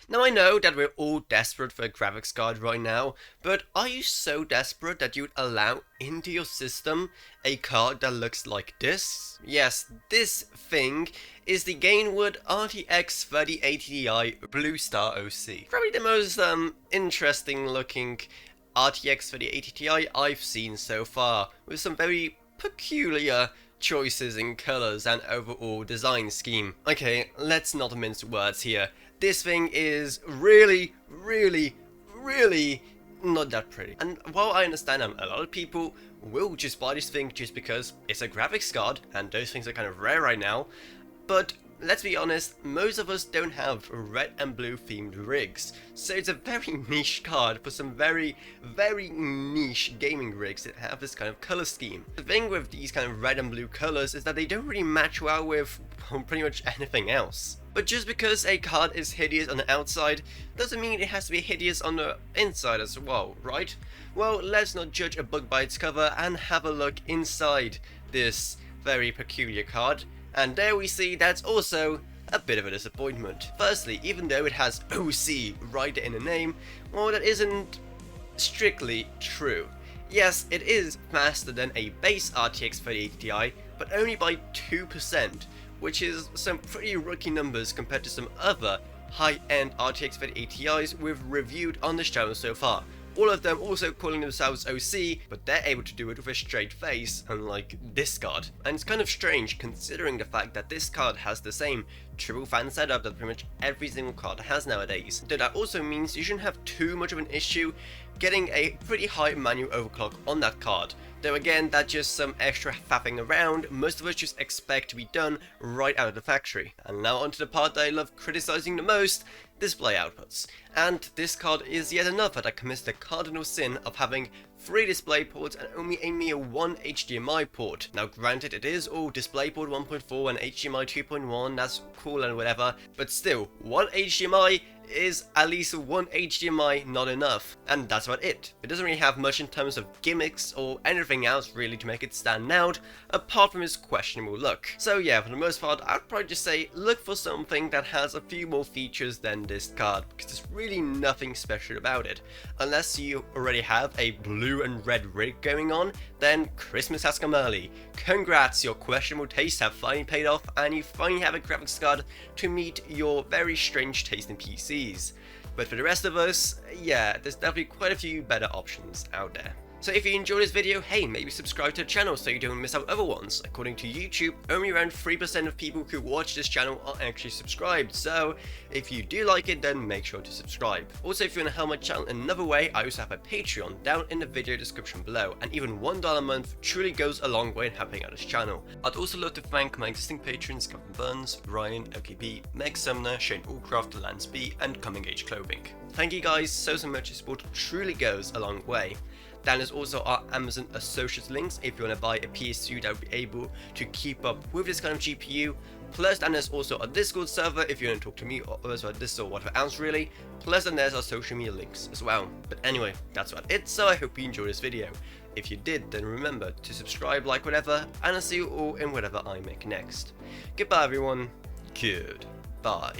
Now I know that we're all desperate for a graphics card right now, but are you so desperate that you'd allow into your system a card that looks like this? Yes, this thing is the Gainward RTX 3080 Ti Blue Star OC. Probably the most interesting looking RTX 3080 Ti I've seen so far, with some very peculiar choices in colors and overall design scheme. Okay, let's not mince words here. This thing is really not that pretty. And while I understand a lot of people will just buy this thing just because it's a graphics card, and those things are kind of rare right now, but let's be honest, most of us don't have red and blue themed rigs, so it's a very niche card for some very niche gaming rigs that have this kind of color scheme. The thing with these kind of red and blue colors is that they don't really match well with pretty much anything else. But just because a card is hideous on the outside doesn't mean it has to be hideous on the inside as well, right? Well, let's not judge a book by its cover and have a look inside this very peculiar card. And there we see that's also a bit of a disappointment. Firstly, even though it has OC right in the name, well, that isn't strictly true. Yes, it is faster than a base RTX 3080 Ti, but only by 2%, which is some pretty rookie numbers compared to some other high-end RTX 3080 Ti's we've reviewed on this channel so far. All of them also calling themselves OC, but they're able to do it with a straight face, unlike this card. And it's kind of strange considering the fact that this card has the same triple fan setup that pretty much every single card has nowadays. Though that also means you shouldn't have too much of an issue getting a pretty high manual overclock on that card. Though again, that's just some extra faffing around most of us just expect to be done right out of the factory. And now onto the part that I love criticizing the most, display outputs. And this card is yet another that commits the cardinal sin of having 3 display ports and only a mere 1 HDMI port. Now granted, it is all DisplayPort 1.4 and HDMI 2.1, that's cool and whatever, but still, 1 HDMI is at least 1 HDMI not enough, and that's about it. It doesn't really have much in terms of gimmicks or anything else really to make it stand out, apart from its questionable look. So yeah, for the most part, I'd probably just say look for something that has a few more features than this card, because there's really nothing special about it. Unless you already have a blue and red rig going on, then Christmas has come early. Congrats, your questionable tastes have finally paid off, and you finally have a graphics card to meet your very strange taste in PCs. But for the rest of us, yeah, there's definitely quite a few better options out there. So if you enjoyed this video, hey, maybe subscribe to the channel so you don't miss out other ones. According to YouTube, only around 3% of people who watch this channel are actually subscribed, so if you do like it, then make sure to subscribe. Also, if you want to help my channel another way, I also have a Patreon down in the video description below, and even $1 a month truly goes a long way in helping out this channel. I'd also love to thank my existing patrons Kevin Burns, Ryan, LKB, Meg Sumner, Shane Allcraft, Lance B, and Coming Age Clothing. Thank you guys so much, your support truly goes a long way. Down is also our Amazon Associates links if you want to buy a PS2 that will be able to keep up with this kind of GPU. Plus, then there's also a Discord server if you want to talk to me or others about this or whatever else really. Plus, then there's our social media links as well. But anyway, that's about it, so I hope you enjoyed this video. If you did, then remember to subscribe, like, whatever, and I'll see you all in whatever I make next. Goodbye everyone. Goodbye.